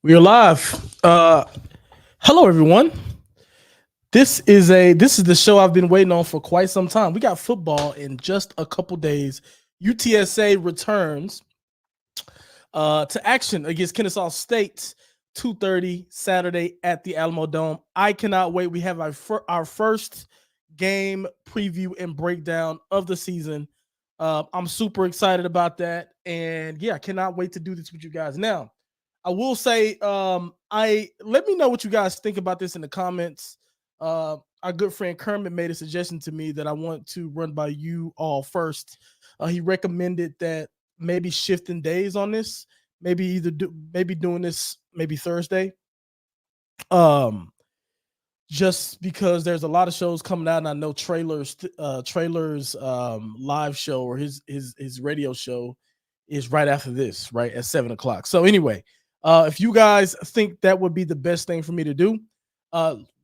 We are live. Hello, everyone. This is the show I've been waiting on for quite some time. We got football in just a couple days. UTSA returns to action against Kennesaw State, 2:30 Saturday at the Alamo Dome. I cannot wait. We have our first game preview and breakdown of the season. I'm super excited about that, and yeah, I cannot wait to do this with you guys. Now, I will say, I let me know what you guys think about this in the comments. Our good friend Kermit made a suggestion to me that I want to run by you all first. He recommended that maybe shifting days on this, maybe doing this maybe Thursday. Um, just because there's a lot of shows coming out, and I know trailers live show or his radio show is right after this, right at 7 o'clock. So anyway, if you guys think that would be the best thing for me to do,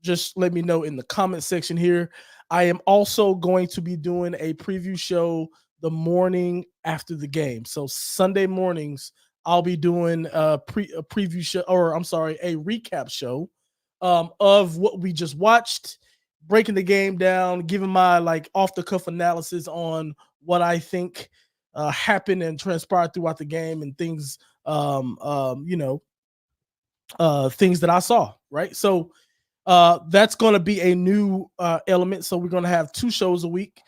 just let me know in the comment section here. I am also going to be doing a preview show the morning after the game. So Sunday mornings, I'll be doing a preview show, or I'm sorry, a recap show of what we just watched, breaking the game down, giving my like off the cuff analysis on what I think happened and transpired throughout the game and things, things that I saw. Right, so that's going to be a new element. So we're going to have 2 shows a week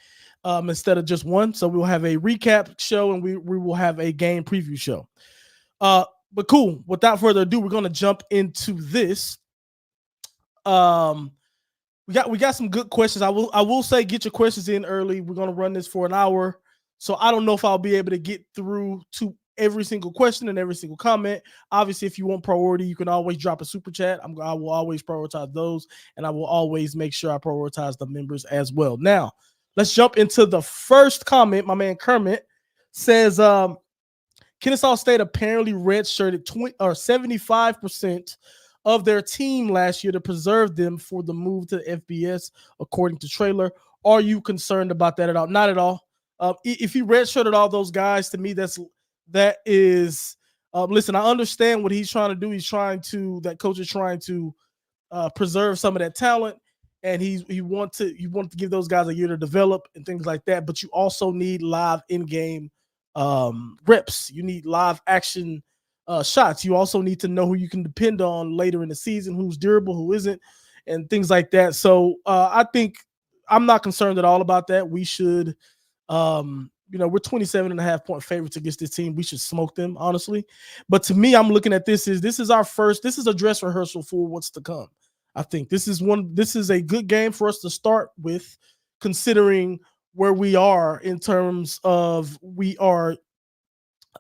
instead of just one. So we'll have a recap show and we will have a game preview show. But cool. Without further ado, we're going to jump into this. We got some good questions. I will say get your questions in early. We're going to run this for an hour. So I don't know if I'll be able to get through to every single question and every single comment. Obviously, if you want priority, you can always drop a super chat. I will always prioritize those, and I will always make sure I prioritize the members as well. Now, let's jump into the first comment. My man Kermit says, Kennesaw State apparently redshirted 75% of their team last year to preserve them for the move to FBS, according to Trailer. Are you concerned about that at all? Not at all. If he redshirted all those guys, to me, that is listen, I understand what he's trying to do. That coach is trying to preserve some of that talent, and he want to give those guys a year to develop and things like that. But you also need live in-game reps. You need live action shots. You also need to know who you can depend on later in the season, who's durable, who isn't, and things like that. So I think I'm not concerned at all about that. We should we're 27.5-point favorites against this team. We should smoke them, honestly. But to me, I'm looking at this is a dress rehearsal for what's to come. I think this is a good game for us to start with, considering where we are in terms of we are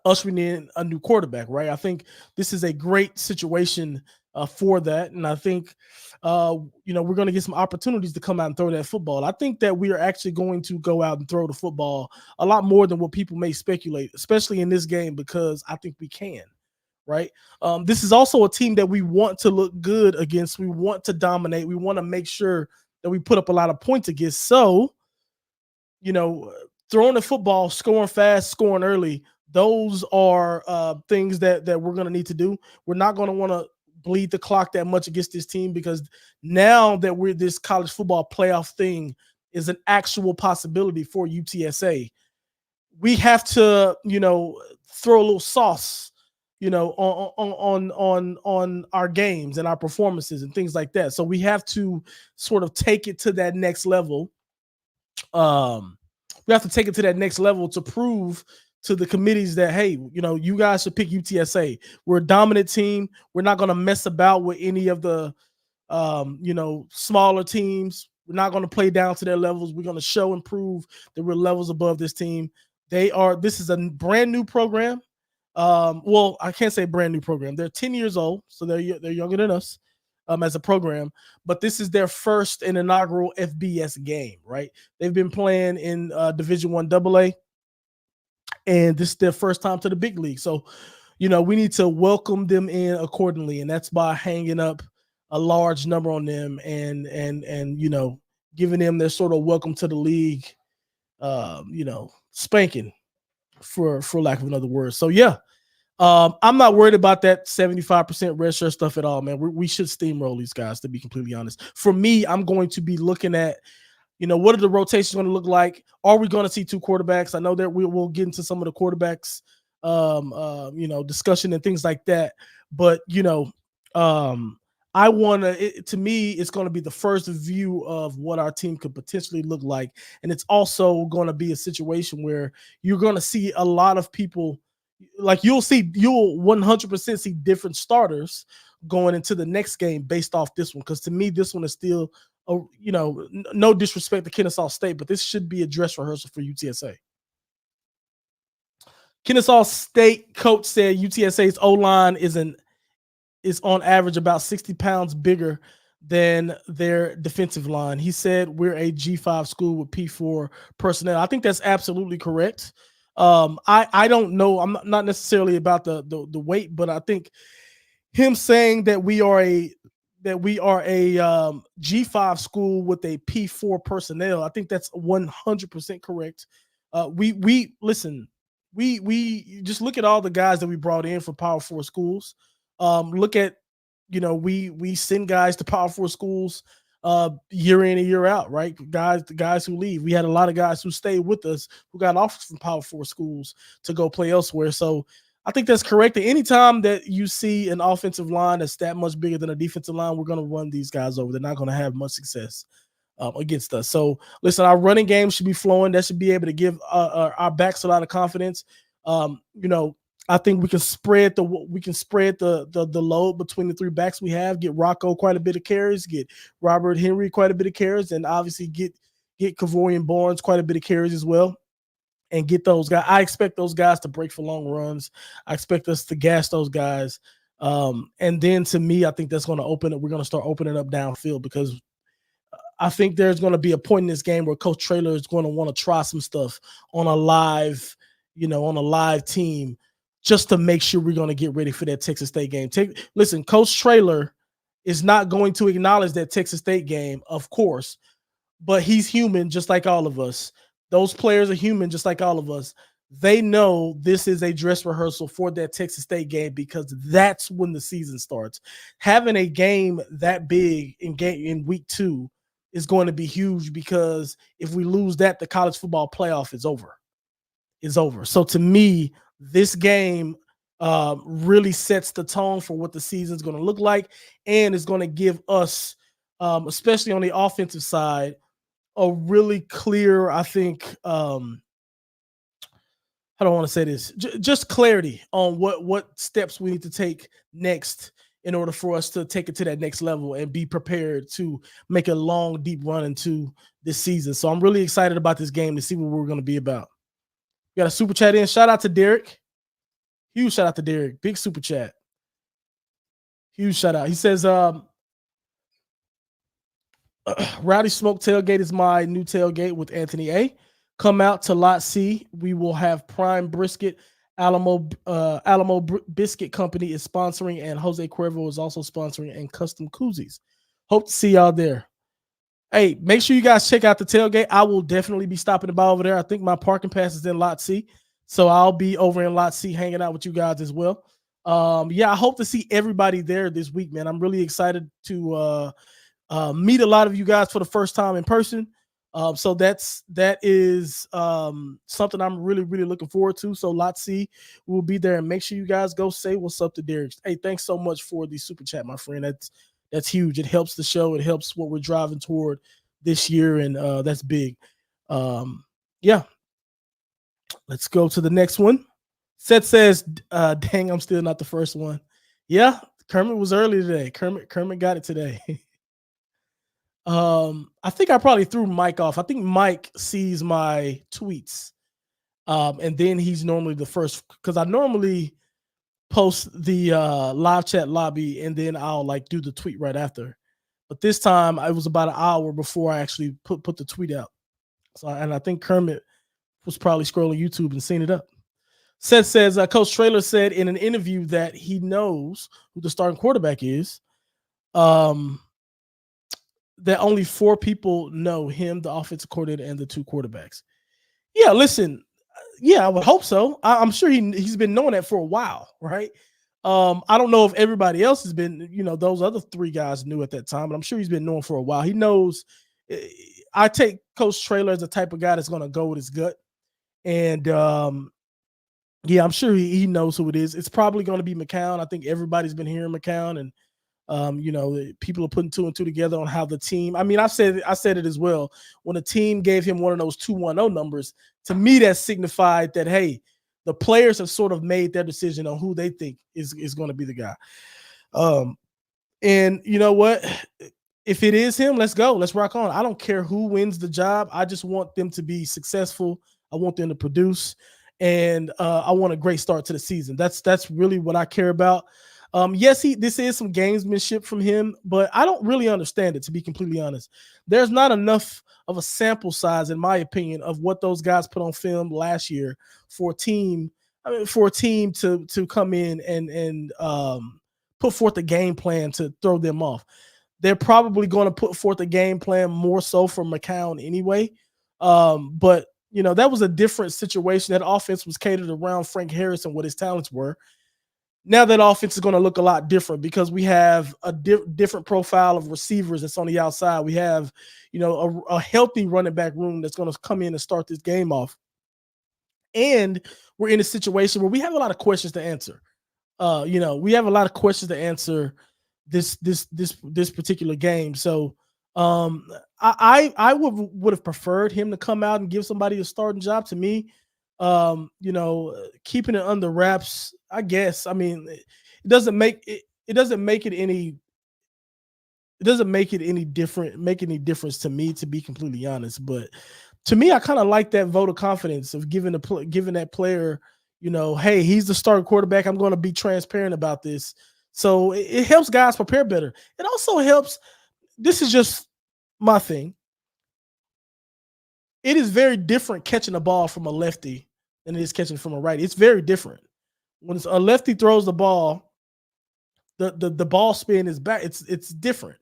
ushering in a new quarterback, right? I think this is a great situation for that. And I think, we're going to get some opportunities to come out and throw that football. I think that we are actually going to go out and throw the football a lot more than what people may speculate, especially in this game, because I think we can, right? This is also a team that we want to look good against. We want to dominate. We want to make sure that we put up a lot of points against. So, throwing the football, scoring fast, scoring early, those are things that we're going to need to do. We're not going to want to bleed the clock that much against this team, because now that this college football playoff thing is an actual possibility for UTSA, we have to, throw a little sauce, on our games and our performances and things like that. So we have to sort of take it to that next level. We have to take it to that next level to prove to the committees that, hey, you guys should pick UTSA. We're a dominant team. We're not going to mess about with any of the, smaller teams. We're not going to play down to their levels. We're going to show and prove that we're levels above this team. This is a brand new program. Well, I can't say brand new program. They're 10 years old, so they're younger than us as a program. But this is their first and inaugural FBS game, right? They've been playing in Division I AA, and this is their first time to the big league. So, we need to welcome them in accordingly, and that's by hanging up a large number on them and giving them their sort of welcome to the league, spanking, for lack of another word. So yeah, I'm not worried about that 75% red shirt stuff at all, man. We should steamroll these guys, to be completely honest. For me, I'm going to be looking at, what are the rotations going to look like? Are we going to see two quarterbacks? I know that we'll get into some of the quarterbacks, discussion and things like that. But, um, I want to me, it's going to be the first view of what our team could potentially look like. And it's also going to be a situation where you're going to see a lot of people, like you'll 100% see different starters going into the next game based off this one. Because to me, this one is still, no disrespect to Kennesaw State, but this should be a dress rehearsal for UTSA. Kennesaw State coach said UTSA's O-line is on average about 60 pounds bigger than their defensive line. He said we're a G5 school with P4 personnel. I think that's absolutely correct. I don't know. I'm not necessarily about the weight, but I think him saying that we are a G5 school with a P4 personnel, I think that's 100% correct. We listen. We just look at all the guys that we brought in for Power 4 schools. Look at, we send guys to Power 4 schools year in and year out, right? The guys who leave. We had a lot of guys who stayed with us who got offers from Power 4 schools to go play elsewhere. So I think that's correct. Anytime that you see an offensive line that's that much bigger than a defensive line, we're going to run these guys over. They're not going to have much success against us. So listen, our running game should be flowing. That should be able to give our backs a lot of confidence. I think we can spread the load between the three backs we have. Get Rocco quite a bit of carries. Get Robert Henry quite a bit of carries, and obviously get Kavorian Barnes quite a bit of carries as well. And get those guys. I expect those guys to break for long runs. I expect us to gas those guys. And then to me, I think that's going to open it. We're going to start opening up downfield, because I think there's going to be a point in this game where Coach Traylor is going to want to try some stuff on a live team, just to make sure we're going to get ready for that Texas State game. Listen, Coach Traylor is not going to acknowledge that Texas State game, of course, but he's human just like all of us. Those players are human just like all of us. They know this is a dress rehearsal for that Texas State game, because that's when the season starts. Having a game that big in week 2 is going to be huge, because if we lose that, the college football playoff is over. So to me, this game really sets the tone for what the season is going to look like, and is going to give us, especially on the offensive side, a really clear, I think, how do I want to say this? Just clarity on what steps we need to take next in order for us to take it to that next level and be prepared to make a long, deep run into this season. So I'm really excited about this game to see what we're going to be about. We got a super chat in. Shout out to Derek. Huge shout out to Derek. Big super chat. Huge shout out. He says, Rowdy Smoke Tailgate is my new tailgate with Anthony A. Come out to Lot C. We will have prime brisket. Alamo Biscuit Company is sponsoring, and Jose Cuervo is also sponsoring, and custom koozies. Hope to see y'all there. Hey, make sure you guys check out the tailgate. I will definitely be stopping by over there. I think my parking pass is in Lot C, so I'll be over in Lot C hanging out with you guys as well. I hope to see everybody there this week, man. I'm really excited to meet a lot of you guys for the first time in person. So that is something I'm really, really looking forward to. So Lot C will be there, and make sure you guys go say what's up to Derek. Hey, thanks so much for the super chat, my friend. That's huge. It helps the show. It helps what we're driving toward this year, and that's big. Let's go to the next one. Seth says, dang, I'm still not the first one. Yeah, Kermit was early today. Kermit got it today. I think I probably threw Mike off. I think Mike sees my tweets. And then he's normally the first, because I normally post the live chat lobby, and then I'll do the tweet right after. But this time it was about an hour before I actually put the tweet out. So, and I think Kermit was probably scrolling YouTube and seen it up. Seth says, Coach Traylor said in an interview that he knows who the starting quarterback is. That only 4 people know him, the offensive coordinator, and the 2 quarterbacks. Yeah, listen, Yeah, I would hope so. I'm sure he's been knowing that for a while, right? I don't know if everybody else has been, those other three guys knew at that time, but I'm sure he's been knowing for a while. He knows. eh, I take Coach Traylor as the type of guy that's going to go with his gut, and yeah, I'm sure he knows who it is. It's probably going to be McCown. I think everybody's been hearing McCown, and people are putting two and two together on how the team. I mean, I said it as well. When a team gave him one of those 2-1-0 numbers, to me that signified that, hey, the players have sort of made their decision on who they think is going to be the guy. Um, and you know what? If it is him, let's go. Let's rock on. I don't care who wins the job. I just want them to be successful. I want them to produce, and I want a great start to the season. That's really what I care about. Yes, this is some gamesmanship from him, but I don't really understand it, to be completely honest. There's not enough of a sample size, in my opinion, of what those guys put on film last year for a team. I mean, for a team to come in and put forth a game plan to throw them off. They're probably going to put forth a game plan more so for McCown anyway. But that was a different situation. That offense was catered around Frank Harris and what his talents were. Now that offense is going to look a lot different because we have a different profile of receivers that's on the outside. We have, a healthy running back room that's going to come in and start this game off. And we're in a situation where we have a lot of questions to answer. We have a lot of questions to answer this particular game. So I would have preferred him to come out and give somebody a starting job. To me, keeping it under wraps, I guess. I mean, it doesn't make it any make any difference to me, to be completely honest. But to me, I kind of like that vote of confidence of giving that player, hey, he's the starting quarterback. I'm going to be transparent about this. So it helps guys prepare better. It also helps. This is just my thing. It is very different catching a ball from a lefty than it is catching from a righty. It's very different. When a lefty throws the ball, the ball spin is back. It's different.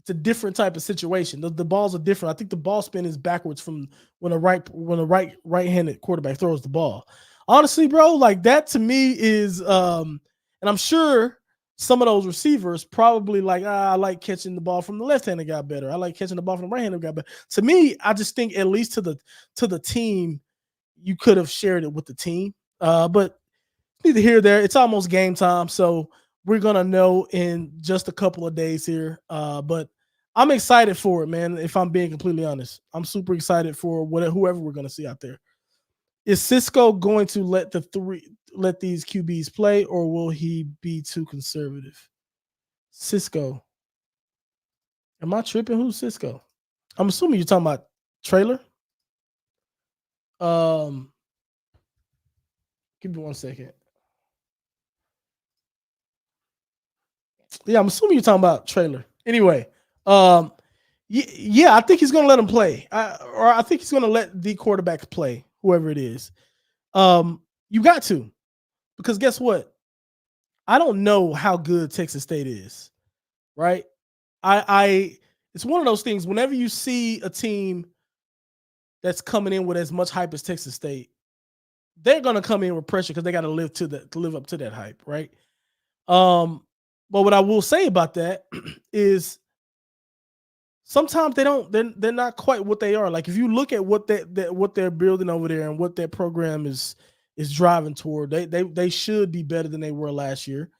It's a different type of situation. The balls are different. I think the ball spin is backwards from when a right-handed quarterback throws the ball. Honestly, bro, like that to me is and I'm sure some of those receivers probably like, I like catching the ball from the left-handed guy better. I like catching the ball from the right-handed guy better. To me, I just think at least to the team, you could have shared it with the team. But neither here nor there. It's almost game time, so we're gonna know in just a couple of days here. But I'm excited for it, man. If I'm being completely honest, I'm super excited for whoever we're gonna see out there. Is Cisco going to let these QBs play, or will he be too conservative? Cisco. Am I tripping? Who's Cisco? I'm assuming you're talking about Trailer. Um, give me 1 second. Yeah, I'm assuming you're talking about Trailer. Anyway, yeah, I think he's going to let him play, or I think he's going to let the quarterbacks play, whoever it is. You got to, because guess what? I don't know how good Texas State is, right? I it's one of those things. Whenever you see a team that's coming in with as much hype as Texas State, they're going to come in with pressure because they got to live up to that hype, right? Um, but what I will say about that is sometimes they're not quite what they are. Like if you look at what they're building over there and what their program is driving toward, they should be better than they were last year,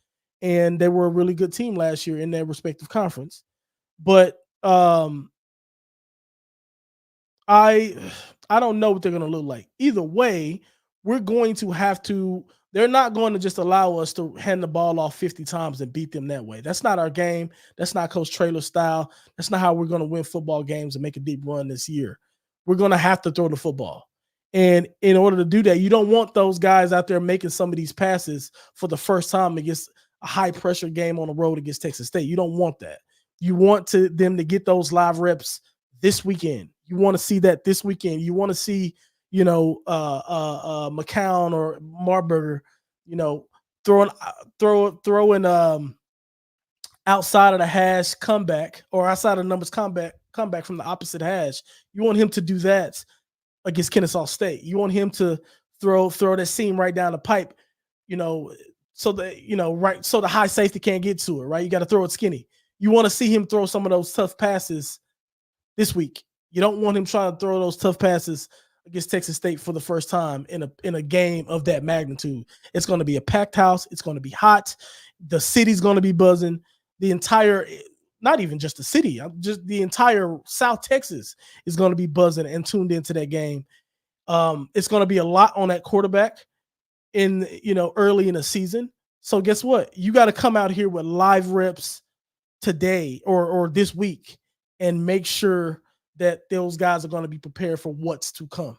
and they were a really good team last year in their respective conference. But I I don't know what they're going to look like. Either way, we're going to have to. They're not going to just allow us to hand the ball off 50 times and beat them that way. That's not our game. That's not Coach Traylor's style. That's not how we're going to win football games and make a deep run this year. We're going to have to throw the football. And in order to do that, you don't want those guys out there making some of these passes for the first time against a high pressure game on the road against Texas State. You don't want that. You want them to get those live reps this weekend. You want to see that this weekend. You want to see, McCown or Marburger, throwing outside of the hash comeback or outside of numbers comeback from the opposite hash. You want him to do that against Kennesaw State. You want him to throw that seam right down the pipe, you know, so that right, so the high safety can't get to it. Right, you got to throw it skinny. You want to see him throw some of those tough passes this week. You don't want him trying to throw those tough passes against Texas State for the first time in a game of that magnitude. It's going to be a packed house. It's going to be hot. The city's going to be buzzing. The entire, not even just the city, just the entire South Texas is going to be buzzing and tuned into that game. It's going to be a lot on that quarterback in early in the season. So guess what? You got to come out here with live reps today or this week and make sure that those guys are going to be prepared for what's to come.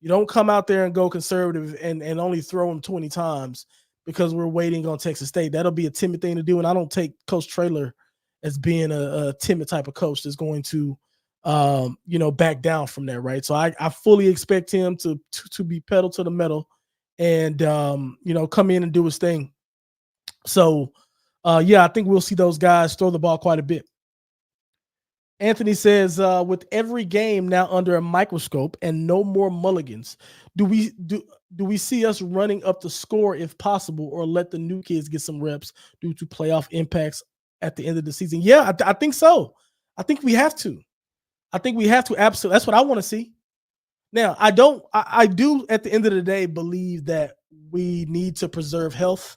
You don't come out there and go conservative and only throw them 20 times because we're waiting on Texas State. That'll be a timid thing to do, and I don't take Coach Traylor as being a timid type of coach that's going to back down from there, right? So I fully expect him to be pedal to the metal and come in and do his thing. So I think we'll see those guys throw the ball quite a bit. Anthony says, with every game now under a microscope and no more mulligans, do we see us running up the score if possible, or let the new kids get some reps due to playoff impacts at the end of the season? Yeah, I think so. I think we have to. Absolutely. That's what I want to see. Now, I do at the end of the day believe that we need to preserve health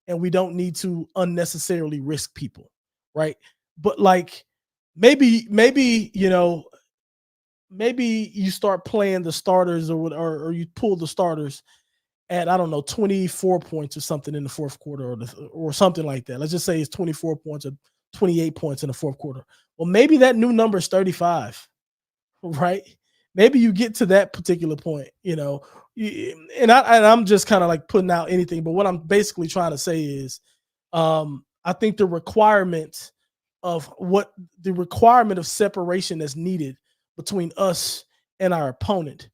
and we don't need to unnecessarily risk people, right? But like, maybe you start playing the starters or you pull the starters at, I don't know, 24 points or something in the fourth quarter or something like that. Let's just say it's 24 points or 28 points in the fourth quarter. Well, maybe that new number is 35, right? Maybe you get to that particular point, and I'm just kind of like putting out anything. But what I'm basically trying to say is I think the requirement of separation that's needed between us and our opponent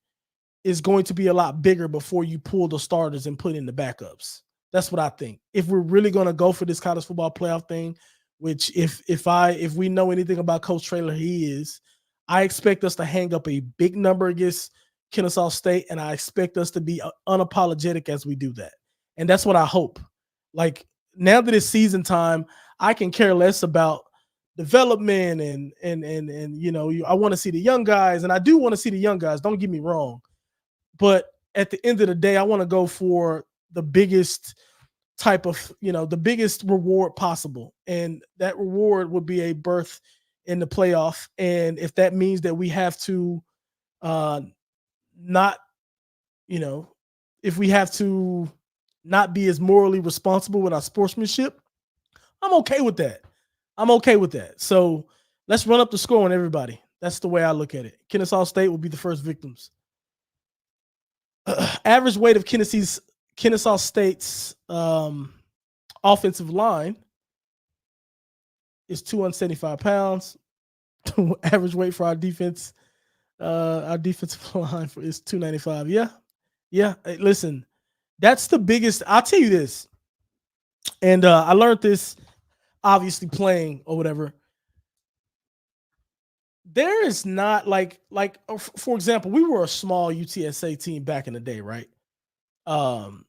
is going to be a lot bigger before you pull the starters and put in the backups. That's what I think. If we're really going to go for this college football playoff thing, which if we know anything about Coach Traylor, I expect us to hang up a big number against Kennesaw State, and I expect us to be unapologetic as we do that. And that's what I hope. Like, now that it's season time, I can care less about development and I want to see the young guys, and I do want to see the young guys, don't get me wrong. But at the end of the day, I want to go for the biggest type of, the biggest reward possible. And that reward would be a berth in the playoff. And if that means that we have to if we have to not be as morally responsible with our sportsmanship, I'm okay with that. So let's run up the score on everybody. That's the way I look at it. Kennesaw State will be the first victims. Average weight of Kennesaw State's offensive line is 275 pounds. Average weight for our defensive line is 295. Yeah. Listen, that's the biggest. I'll tell you this, and I learned this obviously playing or whatever. There is not like for example, we were a small UTSA team back in the day, right? Well,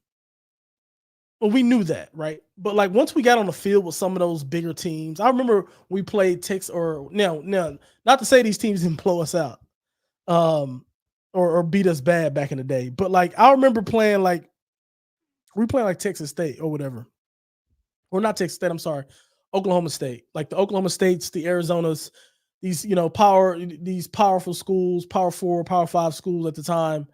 we knew that, right? But like once we got on the field with some of those bigger teams, I remember we played Texas, or no, not to say these teams didn't blow us out, or beat us bad back in the day, but like I remember playing like Texas State or whatever, or not Texas State. I'm sorry, Oklahoma State, like the Oklahoma States, the Arizonas, these powerful schools, Power 4, Power 5 schools at the time,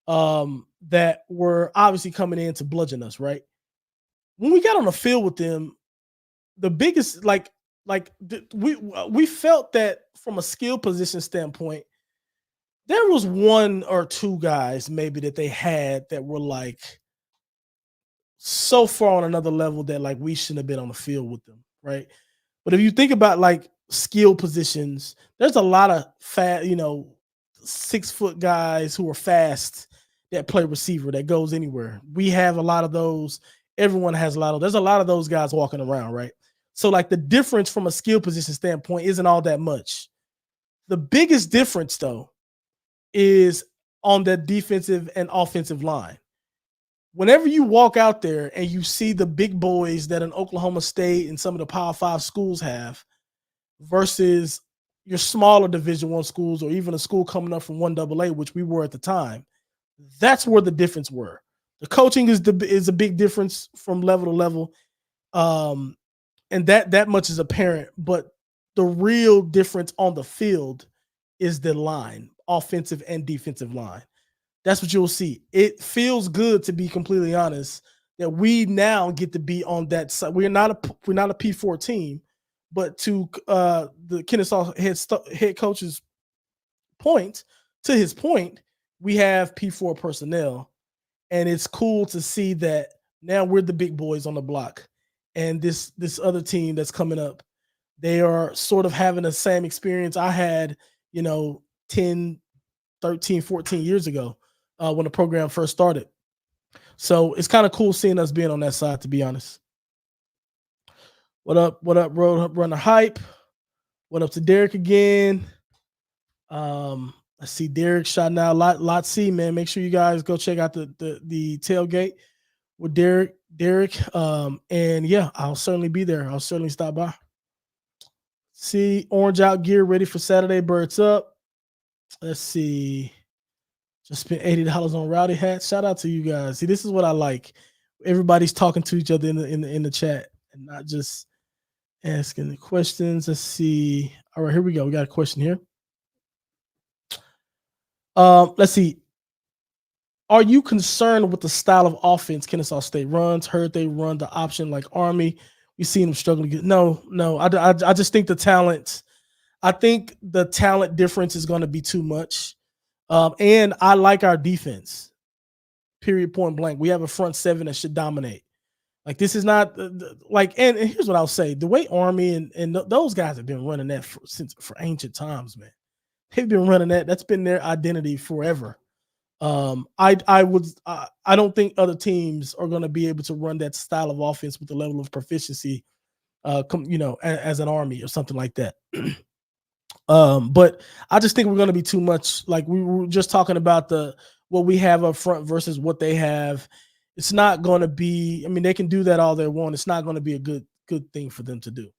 that were obviously coming in to bludgeon us, right? When we got on the field with them, the biggest we felt that from a skill position standpoint, there was one or two guys maybe that they had that were like so far on another level that like we shouldn't have been on the field with them, right? But if you think about like skill positions, there's a lot of 6-foot guys who are fast that play receiver that goes anywhere. We have a lot of those. Everyone has a lot of. There's a lot of those guys walking around, right? So like the difference from a skill position standpoint isn't all that much. The biggest difference though is on that defensive and offensive line. Whenever you walk out there and you see the big boys that an Oklahoma State and some of the Power 5 schools have versus your smaller Division I schools or even a school coming up from 1AA, which we were at the time, that's where the difference were. The coaching is a big difference from level to level, and that much is apparent. But the real difference on the field is the line, offensive and defensive line. That's what you'll see. It feels good, to be completely honest, that we now get to be on that side. We're not a P4 team, but to the Kennesaw head coach's point, to his point, we have P4 personnel, and it's cool to see that now we're the big boys on the block, and this other team that's coming up, they are sort of having the same experience I had, 10, 13, 14 years ago when the program first started. So it's kind of cool seeing us being on that side, to be honest. What up, Road Runner Hype? What up to Derek again? I see Derek shouting out Lot C, man. Make sure you guys go check out the tailgate with Derek. And yeah, I'll certainly be there. I'll certainly stop by. See, Orange Out gear ready for Saturday. Birds up. Let's see. Just spent $80 on rowdy hats. Shout out to you guys. See, this is what I like. Everybody's talking to each other in the chat and not just asking the questions. Let's see. All right, here we go. We got a question here. Let's see. Are you concerned with the style of offense Kennesaw State runs? Heard they run the option like Army. We've seen them struggle to get. No. I just think the talent. I think the talent difference is going to be too much. And I like our defense. Period. Point blank. We have a front seven that should dominate. Like, this is not like. And here's what I'll say: the way Army and those guys have been running that for ancient times, man. They've been running that. That's been their identity forever. I don't think other teams are going to be able to run that style of offense with the level of proficiency, as an Army or something like that. But I just think we're going to be too much. Like, we were just talking about what we have up front versus what they have. It's not going to be. I mean, they can do that all they want. It's not going to be a good thing for them to do.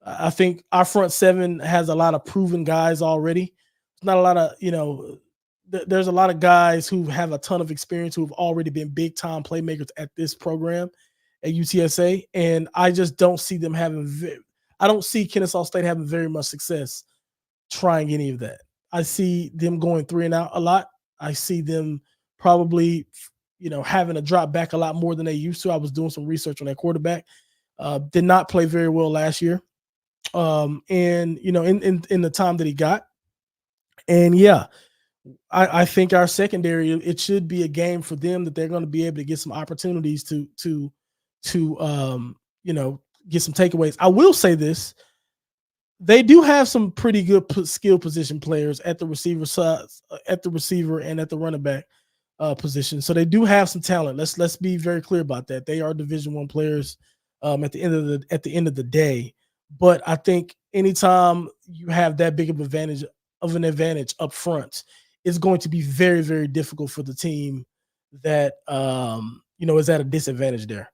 I think our front seven has a lot of proven guys already. Not a lot of, there's a lot of guys who have a ton of experience who have already been big time playmakers at this program at UTSA. And I just don't see them I don't see Kennesaw State having very much success trying any of that. I see them going 3 and out a lot. I see them probably, having to drop back a lot more than they used to. I was doing some research on that quarterback. Did not play very well last year. And, in the time that he got. And yeah, I think our secondary, it should be a game for them that they're going to be able to get some opportunities to get some takeaways. I will say this: they do have some pretty good skill position players at the receiver side, at the receiver and at the running back position. So they do have some talent. Let's be very clear about that. They are Division I players at the end of the day. But I think anytime you have that big of an advantage up front, it's going to be very, very difficult for the team that is at a disadvantage there.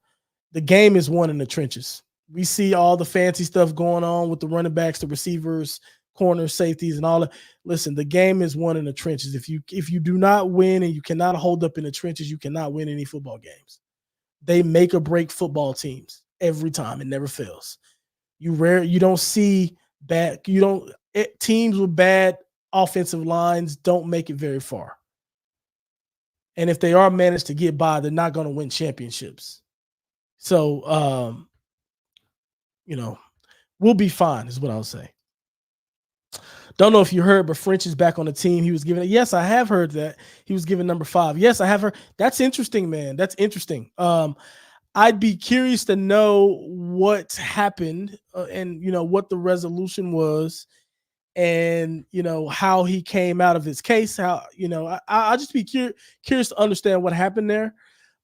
The game is won in the trenches. We see all the fancy stuff going on with the running backs, the receivers, corners, safeties, and all that. Listen, the game is won in the trenches. If you do not win and you cannot hold up in the trenches, you cannot win any football games. They make or break football teams every time. It never fails. You don't see teams with bad offensive lines don't make it very far. And if they are managed to get by, they're not going to win championships. So, we'll be fine is what I'll say. Don't know if you heard, but French is back on the team. He was given it. Yes, I have heard that. He was given number 5. Yes, I have heard. That's interesting, man. That's interesting. I'd be curious to know what happened and, what the resolution was and, how he came out of his case. How, I'll just be curious to understand what happened there.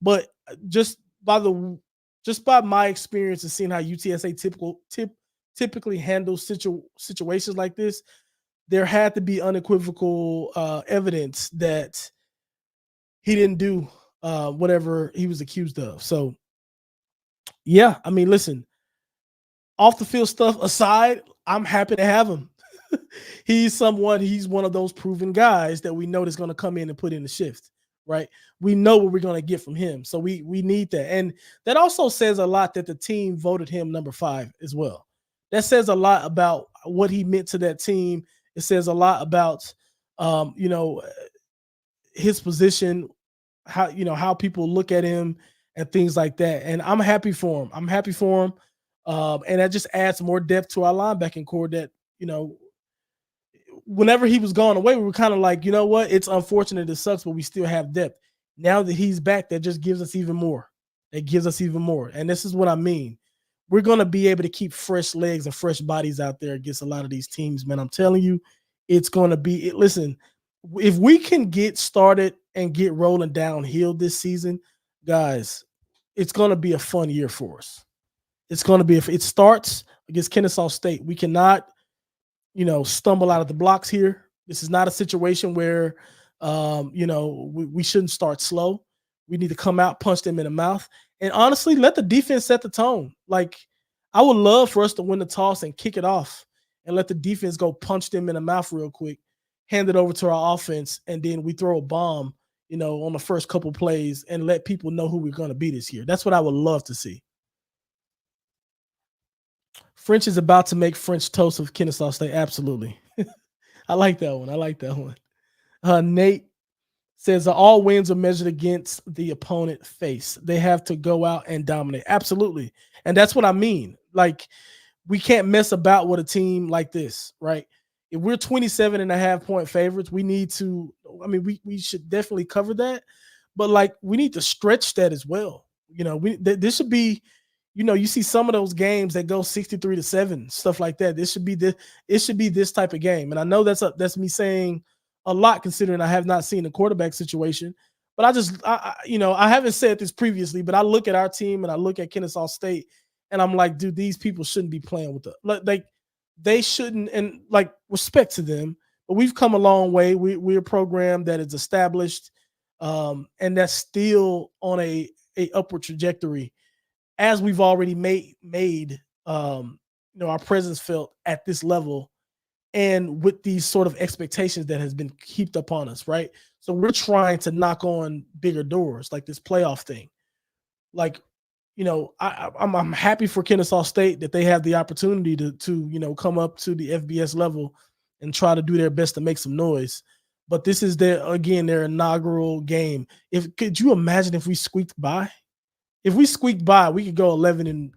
But just by my experience and seeing how UTSA typically handles situations like this, there had to be unequivocal evidence that he didn't do whatever he was accused of. So yeah, I mean, listen, off the field stuff aside, I'm happy to have him. He's one of those proven guys that we know that's going to come in and put in the shift, right? We know what we're going to get from him. So we need that. And that also says a lot that the team voted him number 5 as well. That says a lot about what he meant to that team. It says a lot about you know, his position, how people look at him and things like that. And I'm happy for him. I'm happy for him. And that just adds more depth to our linebacking core that, you know, whenever he was going away, we were kind of like, you know what? It's unfortunate, it sucks, but we still have depth. Now that he's back, that just gives us even more. It gives us even more. And this is what I mean. We're going to be able to keep fresh legs and fresh bodies out there against a lot of these teams, man. I'm telling you, it's going to be it. Listen, if we can get started and get rolling downhill this season, guys, it's going to be a fun year for us. It's going to be, if it starts against Kennesaw State, we cannot, you know, stumble out of the blocks here. This is not a situation where, you know, we shouldn't start slow. We need to come out, punch them in the mouth, and honestly, let the defense set the tone. Like, I would love for us to win the toss and kick it off and let the defense go punch them in the mouth real quick, hand it over to our offense, and then we throw a bomb, you know, on the first couple plays and let people know who we're going to be this year. That's what I would love to see. French is about to make French toast of Kennesaw State. Absolutely. I like that one. I like that one. Nate says all wins are measured against the opponent face. They have to go out and dominate. Absolutely. And that's what I mean. Like, we can't mess about with a team like this, right? If we're 27.5-point favorites, we need to, I mean, we should definitely cover that. But like, we need to stretch that as well. You know, this should be, you know, you see some of those games that go 63-7, stuff like that. It should be this type of game. And I know that's me saying a lot considering I have not seen the quarterback situation. But you know, I haven't said this previously, but I look at our team and I look at Kennesaw State and I'm like, dude, these people shouldn't be playing with like they shouldn't, and like, respect to them. But we've come a long way. We're a program that is established, and that's still on a upward trajectory, as we've already made you know, our presence felt at this level, and with these sort of expectations that has been heaped upon us, right? So we're trying to knock on bigger doors, like this playoff thing. Like, you know, I'm happy for Kennesaw State that they have the opportunity to you know, come up to the FBS level and try to do their best to make some noise. But this is their inaugural game. Could you imagine if we squeaked by? If we squeaked by, we could go 11-1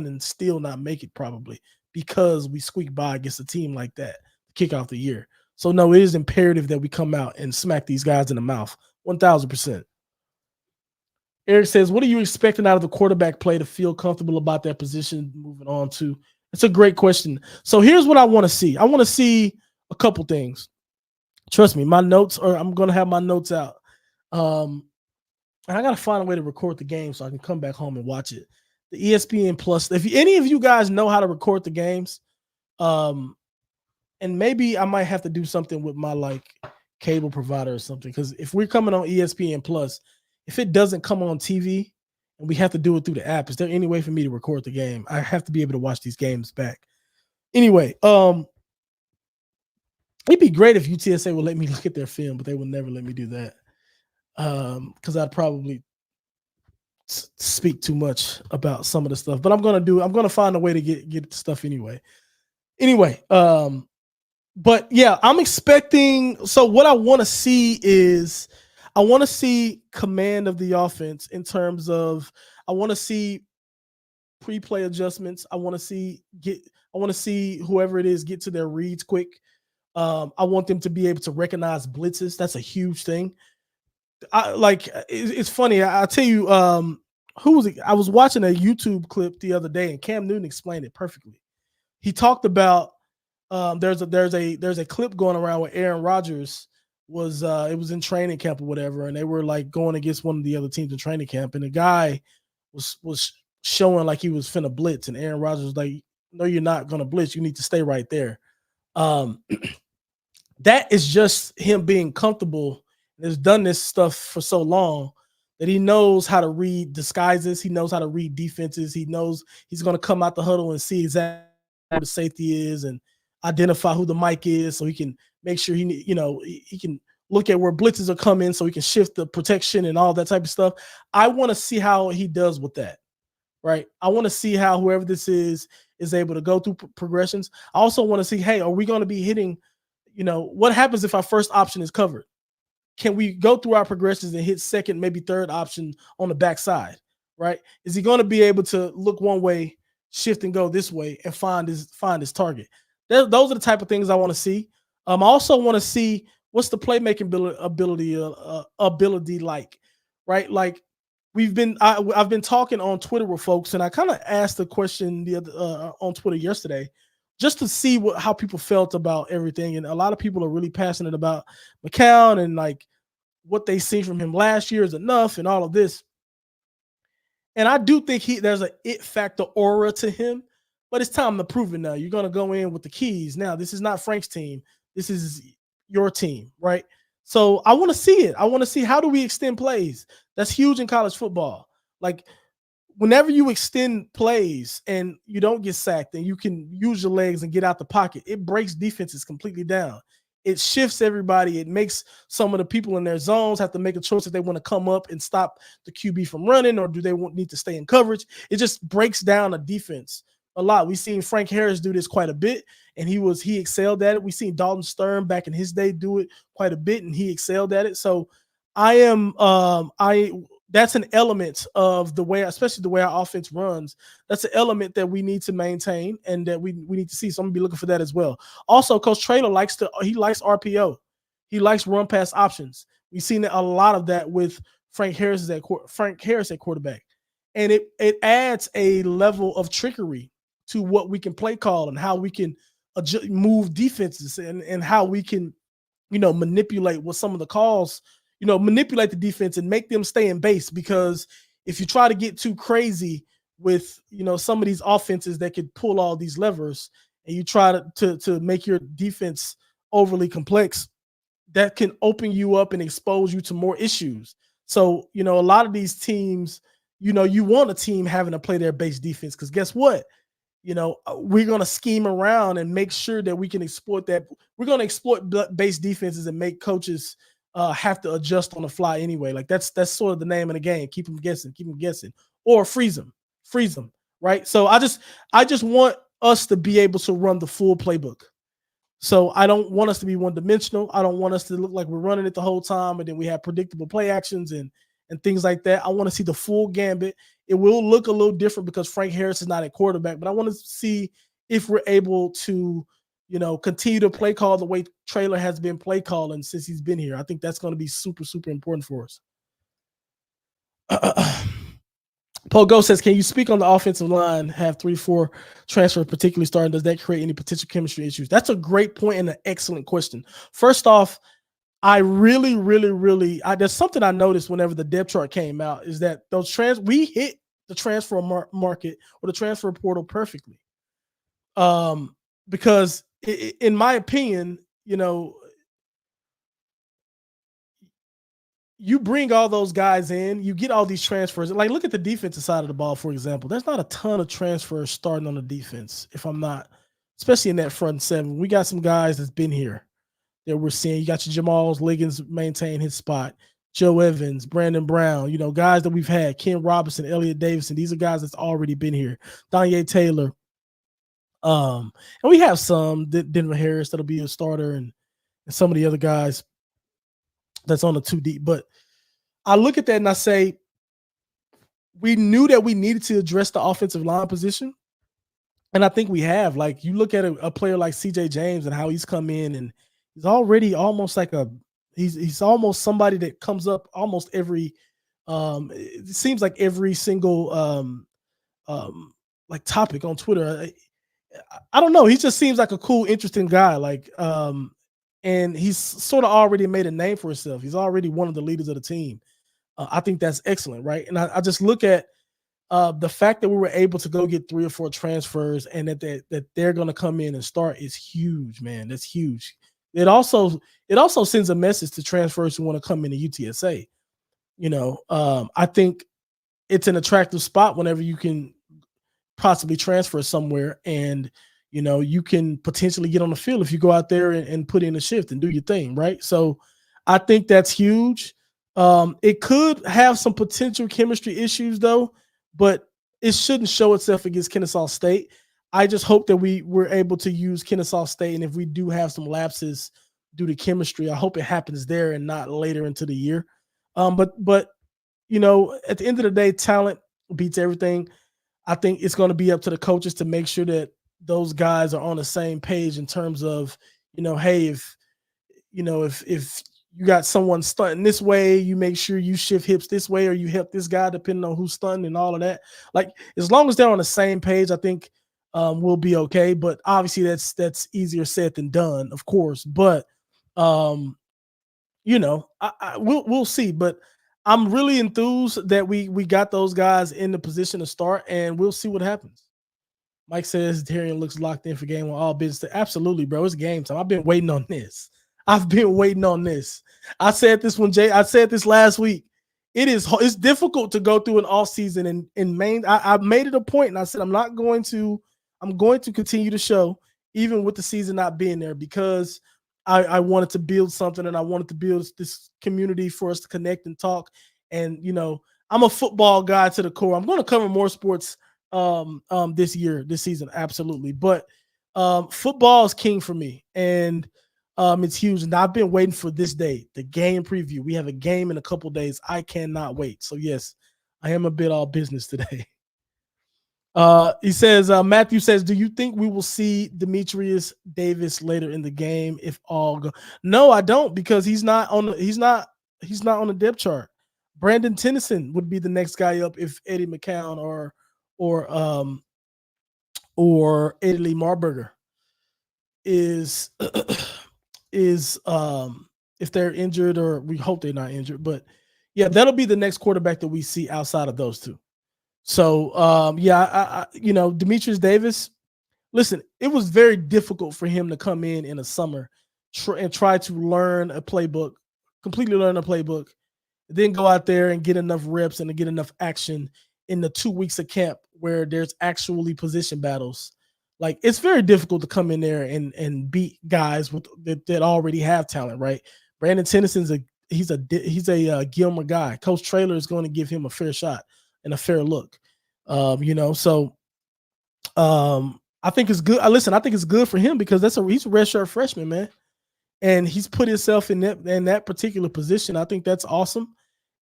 and still not make it, probably, because we squeaked by against a team like that to kick off the year. So no, it is imperative that we come out and smack these guys in the mouth. 1,000%. Eric says, what are you expecting out of the quarterback play to feel comfortable about their position moving on to? It's a great question. So here's what I want to see. I want to see a couple things. Trust me, I'm going to have my notes out. And I got to find a way to record the game so I can come back home and watch it. The ESPN Plus, if any of you guys know how to record the games, and maybe I might have to do something with my like cable provider or something, because if we're coming on ESPN Plus, if it doesn't come on TV and we have to do it through the app, is there any way for me to record the game? I have to be able to watch these games back. Anyway, it'd be great if UTSA would let me look at their film, but they would never let me do that. Because I'd probably speak too much about some of the stuff, but I'm gonna find a way to get stuff anyway. But yeah, I'm expecting. So what I want to see is, I want to see command of the offense in terms of, I want to see pre-play adjustments. I want to see whoever it is get to their reads quick. I want them to be able to recognize blitzes. That's a huge thing. It's funny. I'll tell you, who was it? I was watching a YouTube clip the other day, and Cam Newton explained it perfectly. He talked about there's a clip going around where Aaron Rodgers was it was in training camp or whatever, and they were like going against one of the other teams in training camp, and the guy was showing like he was finna blitz, and Aaron Rodgers was like, "No, you're not gonna blitz. You need to stay right there." That is just him being comfortable and has done this stuff for so long that he knows how to read disguises. He knows how to read defenses. He knows he's going to come out the huddle and see exactly where the safety is and identify who the mic is, so he can make sure he can look at where blitzes are coming, so he can shift the protection and all that type of stuff. I want to see how he does with that. Right. I want to see how whoever this is able to go through progressions. I also want to see, hey, are we going to be hitting, what happens if our first option is covered? Can we go through our progressions and hit second, maybe third option on the backside? Right. Is he going to be able to look one way, shift and go this way and find his target? Those are the type of things I want to see. I also want to see what's the playmaking ability like, right? Like I've been talking on Twitter with folks, and I kind of asked the question on Twitter yesterday, just to see how people felt about everything. And a lot of people are really passionate about McCown and like what they see from him last year is enough and all of this. And I do think there's a it factor aura to him, but it's time to prove it now. You're going to go in with the keys. Now, this is not Frank's team. This is your team, right? So I want to see it. I want to see, how do we extend plays? That's huge in college football. Like, whenever you extend plays and you don't get sacked and you can use your legs and get out the pocket, it breaks defenses completely down. It shifts everybody. It makes some of the people in their zones have to make a choice if they want to come up and stop the QB from running, or do they need to stay in coverage. It just breaks down a defense a lot. We've seen Frank Harris do this quite a bit, and he excelled at it. We've seen Dalton Stern back in his day do it quite a bit, and he excelled at it. So that's an element of the way, especially the way our offense runs. That's an element that we need to maintain and that we need to see. So I'm gonna be looking for that as well. Also, Coach Traylor likes RPO. He likes run pass options. We've seen a lot of that with Frank Harris at quarterback, and it adds a level of trickery to what we can play call and how we can move defenses and how we can manipulate what some of the calls. Manipulate the defense and make them stay in base, because if you try to get too crazy with, some of these offenses that could pull all these levers, and you try to make your defense overly complex, that can open you up and expose you to more issues. So, a lot of these teams, you want a team having to play their base defense, because guess what? We're going to scheme around and make sure that we can exploit that. We're going to exploit base defenses and make coaches have to adjust on the fly anyway. Like that's sort of the name of the game. Keep them guessing, or freeze them, right? So I just want us to be able to run the full playbook. So I don't want us to be one-dimensional. I don't want us to look like we're running it the whole time and then we have predictable play actions and things like that. I want to see the full gambit. It will look a little different because Frank Harris is not at quarterback, but I want to see if we're able to continue to play call the way Traylor has been play calling since he's been here. I think that's going to be super, super important for us. Pogo says, can you speak on the offensive line, have 3-4 transfer particularly starting? Does that create any potential chemistry issues? That's a great point and an excellent question. First off, I really, there's something I noticed whenever the depth chart came out, is that we hit the transfer market or the transfer portal perfectly. Because in my opinion, you bring all those guys in, you get all these transfers. Like, look at the defensive side of the ball, for example. There's not a ton of transfers starting on the defense, especially in that front seven. We got some guys that's been here that we're seeing. You got your Jamal Liggins maintain his spot, Joe Evans, Brandon Brown, guys that we've had, Ken Robinson, Elliott Davidson. These are guys that's already been here. Danye Taylor. And we have some Denver Harris that'll be a starter, and some of the other guys that's on the 2 deep. But I look at that and I say, we knew that we needed to address the offensive line position. And I think we have. Like, you look at a player like CJ James and how he's come in, and he's already almost like he's almost somebody that comes up almost every it seems like every single like topic on Twitter. I don't know. He just seems like a cool, interesting guy. Like, and he's sort of already made a name for himself. He's already one of the leaders of the team. I think that's excellent, right? And I just look at the fact that we were able to go get 3 or 4 transfers and that they're going to come in and start is huge, man. That's huge. It also sends a message to transfers who want to come into UTSA. I think it's an attractive spot whenever you can possibly transfer somewhere, and you can potentially get on the field if you go out there and put in a shift and do your thing, right? So I think that's huge. It could have some potential chemistry issues though, but it shouldn't show itself against Kennesaw State. I just hope that we were able to use Kennesaw State, and if we do have some lapses due to chemistry, I hope it happens there and not later into the year. But at the end of the day, talent beats everything. I think it's going to be up to the coaches to make sure that those guys are on the same page in terms of, hey, if you got someone stunting this way, you make sure you shift hips this way, or you help this guy depending on who's stunting and all of that. Like, as long as they're on the same page, I think we'll be okay. But obviously that's easier said than done, of course. But we'll see. But I'm really enthused that we got those guys in the position to start, and we'll see what happens. Mike says Darian looks locked in for game one, all business. Absolutely, bro. It's game time. I've been waiting on this. I said this I said this last week. It's difficult to go through an off season in Maine. I made it a point, and I said I'm going to continue to show even with the season not being there, because I wanted to build something, and I wanted to build this community for us to connect and talk. And I'm a football guy to the core. I'm going to cover more sports this season, absolutely. But football is king for me, and it's huge. And I've been waiting for this day, the game preview. We have a game in a couple days. I cannot wait. So yes, I am a bit all business today. He says, Matthew says, do you think we will see Demetrius Davis later in the game if all go? No, I don't, because he's not on the depth chart. Brandon Tennyson would be the next guy up if Eddie McCown or Eddie Lee Marburger is if they're injured, or we hope they're not injured. But yeah, that'll be the next quarterback that we see outside of those two. So Demetrius Davis, listen, it was very difficult for him to come in the summer and try to completely learn a playbook, then go out there and get enough reps and to get enough action in the 2 weeks of camp where there's actually position battles. Like, it's very difficult to come in there and beat guys that already have talent, right? Brandon Tennyson's he's a Gilmer guy. Coach Traylor is going to give him a fair shot and a fair look. I think it's good. I think it's good for him, because he's a redshirt freshman, man. And he's put himself in that particular position. I think that's awesome.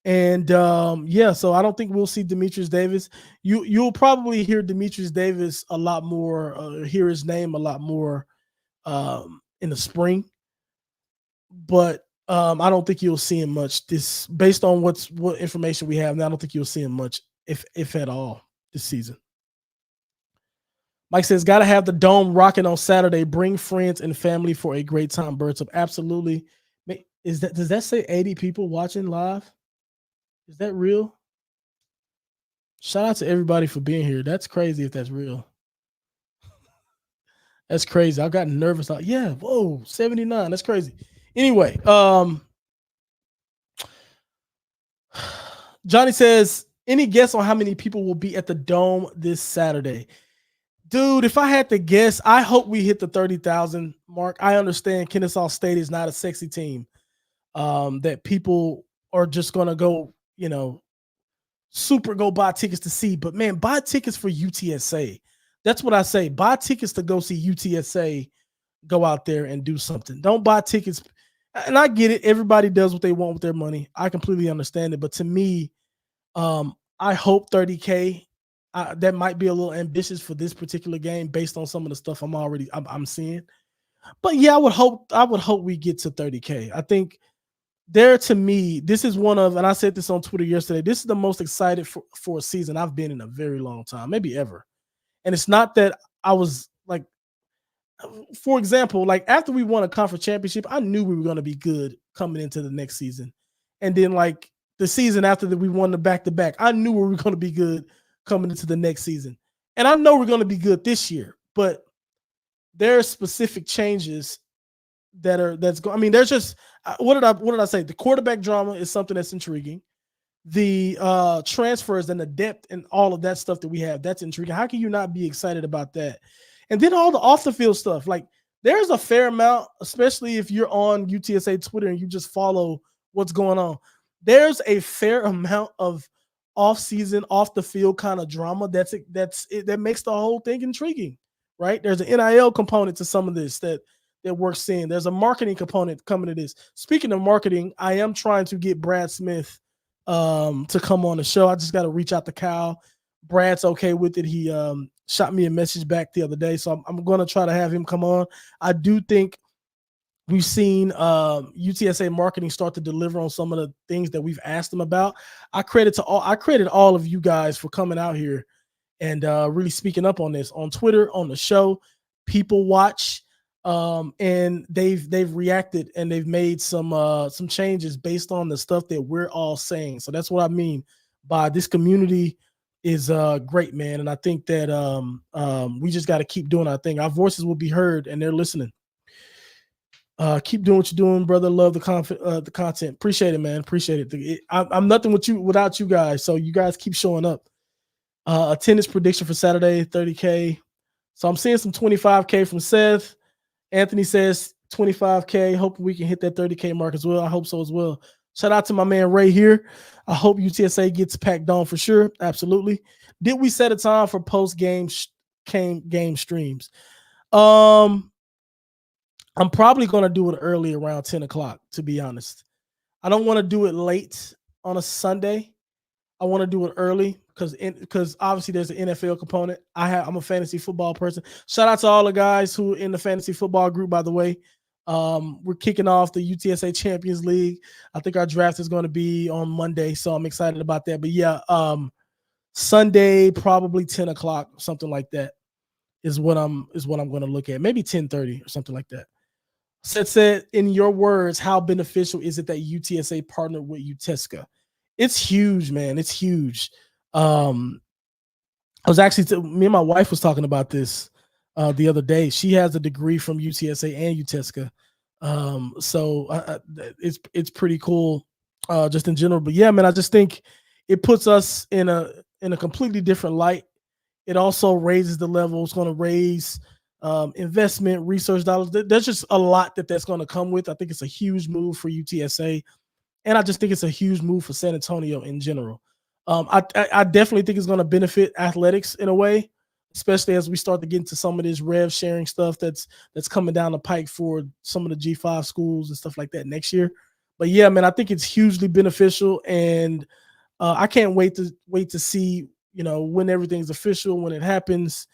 And so I don't think we'll see Demetrius Davis. You'll probably hear Demetrius Davis a lot more, hear his name a lot more in the spring. But I don't think you'll see him much based on what information we have now. I don't think you'll see him much, if at all, this season. Mike says, got to have the dome rocking on Saturday. Bring friends and family for a great time. Birds up. Absolutely. Does that say 80 people watching live? Is that real? Shout out to everybody for being here. That's crazy if that's real. That's crazy. I got nervous. Yeah, whoa, 79. That's crazy. Anyway, Johnny says, any guess on how many people will be at the Dome this Saturday? Dude, if I had to guess, I hope we hit the 30,000 mark. I understand Kennesaw State is not a sexy team that people are just going to go, go buy tickets to see. But, man, buy tickets for UTSA. That's what I say. Buy tickets to go see UTSA go out there and do something. Don't buy tickets. And I get it. Everybody does what they want with their money. I completely understand it. But to me, I hope 30K. That might be a little ambitious for this particular game based on some of the stuff I'm seeing. But yeah, I would hope we get to 30K. I think to me, this is one of, and I said this on Twitter yesterday, this is the most excited for a season I've been in a very long time, maybe ever. And it's not that I was like, for example, like after we won a conference championship, I knew we were going to be good coming into the next season. And then like the season after that, we won the back-to-back, I knew we were going to be good coming into the next season. And I know we're going to be good this year, but there are specific changes that's going. I mean, there's just what did I say? The quarterback drama is something that's intriguing. The transfers and the depth and all of that stuff that we have, that's intriguing. How can you not be excited about that? And then all the off the field stuff, like there's a fair amount, especially if you're on UTSA Twitter and you just follow what's going on. There's a fair amount of off season, off the field kind of drama that makes the whole thing intriguing, right? There's an NIL component to some of this that we're seeing. There's a marketing component coming to this. Speaking of marketing, I am trying to get Brad Smith to come on the show. I just got to reach out to Kyle. Brad's okay with it. He shot me a message back the other day, so I'm going to try to have him come on. I do think we've seen UTSA marketing start to deliver on some of the things that we've asked them about. I credit all of you guys for coming out here and really speaking up on this on Twitter, on the show. People watch. And they've reacted and they've made some changes based on the stuff that we're all saying. So that's what I mean by this community is great, man. And I think that we just got to keep doing our thing. Our voices will be heard and they're listening. Keep doing what you're doing, brother. Love the content. Appreciate it, man. Appreciate it. I'm nothing without you guys. So you guys keep showing up. Attendance prediction for Saturday, 30K. So I'm seeing some 25K from Seth. Anthony says 25K. Hope we can hit that 30K mark as well. I hope so as well. Shout out to my man Ray here. I hope UTSA gets packed on for sure. Absolutely. Did we set a time for post-game game streams? I'm probably going to do it early around 10 o'clock, to be honest. I don't want to do it late on a Sunday. I want to do it early because obviously there's an NFL component. I'm a fantasy football person. Shout out to all the guys who are in the fantasy football group, by the way. We're kicking off the UTSA Champions League. I think our draft is going to be on Monday, so I'm excited about that. But yeah, Sunday, probably 10 o'clock, something like that is what I'm going to look at. Maybe 10:30 or something like that. Seth said, in your words, how beneficial is it that UTSA partnered with UTSA? It's huge, man. It's huge. I was actually me and my wife was talking about this the other day. She has a degree from UTSA and UTSA, so it's pretty cool just in general. But yeah, man, I just think it puts us in a completely different light. It also raises the level. It's going to raise investment, research dollars. There's just a lot that's going to come with. I think it's a huge move for UTSA. And I just think it's a huge move for San Antonio in general. I definitely think it's going to benefit athletics in a way, especially as we start to get into some of this rev sharing stuff that's coming down the pike for some of the G5 schools and stuff like that next year. But yeah, man, I think it's hugely beneficial, and I can't wait to see when everything's official, when it happens,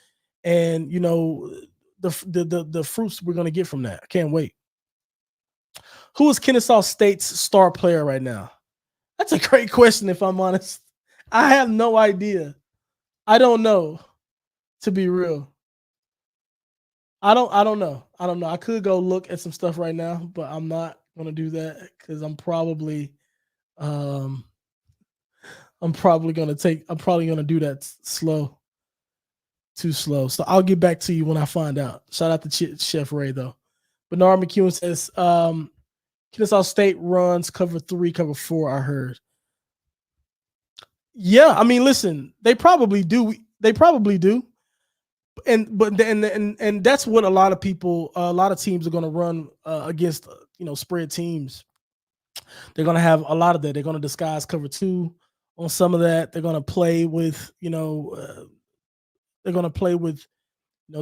and the fruits we're going to get from that. I can't wait. Who is Kennesaw State's star player right now? That's a great question, if I'm honest. I have no idea. I don't know, to be real. I don't know. I could go look at some stuff right now, but I'm not going to do that because I'm probably going to do that slow. Too slow. So I'll get back to you when I find out. Shout out to Chef Ray, though. Bernard McEwen says, Kennesaw State runs cover 3, cover 4, I heard. Yeah, I mean, listen, they probably do. And that's what a lot of teams are going to run against, spread teams. They're going to have a lot of that. They're going to disguise cover 2 on some of that. They're going to play with,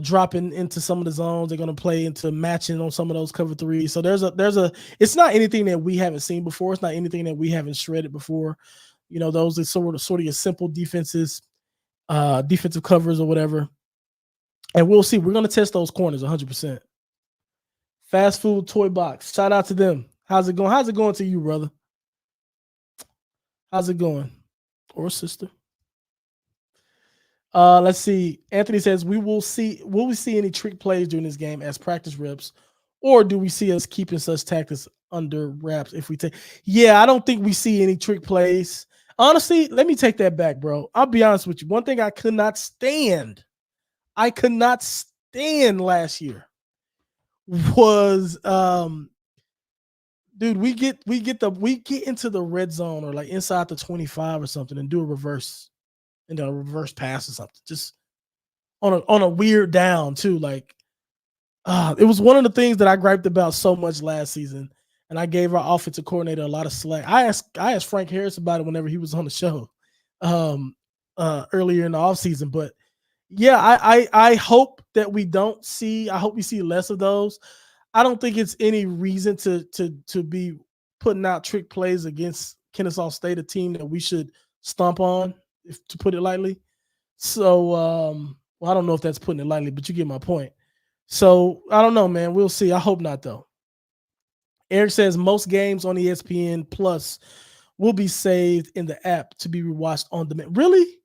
dropping into some of the zones. They're going to play into matching on some of those cover 3. So it's not anything that we haven't seen before. It's not anything that we haven't shredded before. Those are sort of your simple defenses, defensive covers or whatever. And we'll see. We're going to test those corners 100%. Fast Food Toy Box. Shout out to them. How's it going? How's it going to you, brother? How's it going? Or sister? Let's see. Anthony says, will we see any trick plays during this game as practice reps, or do we see us keeping such tactics under wraps if we take? Yeah, I don't think we see any trick plays. Honestly, let me take that back, bro. I'll be honest with you. One thing I could not stand last year was dude, we get into the red zone or like inside the 25 or something and do a reverse and a reverse pass or something. Just on a weird down too. Like it was one of the things that I griped about so much last season, and I gave our offensive coordinator a lot of slack. I asked Frank Harris about it whenever he was on the show um, earlier in the offseason. But yeah, I hope that we don't see. I hope we see less of those. I don't think it's any reason to be putting out trick plays against Kennesaw State, a team that we should stomp on, if to put it lightly. So, well, I don't know if that's putting it lightly, but you get my point. So I don't know, man. We'll see. I hope not, though. Eric says most games on ESPN Plus will be saved in the app to be rewatched on demand. Really?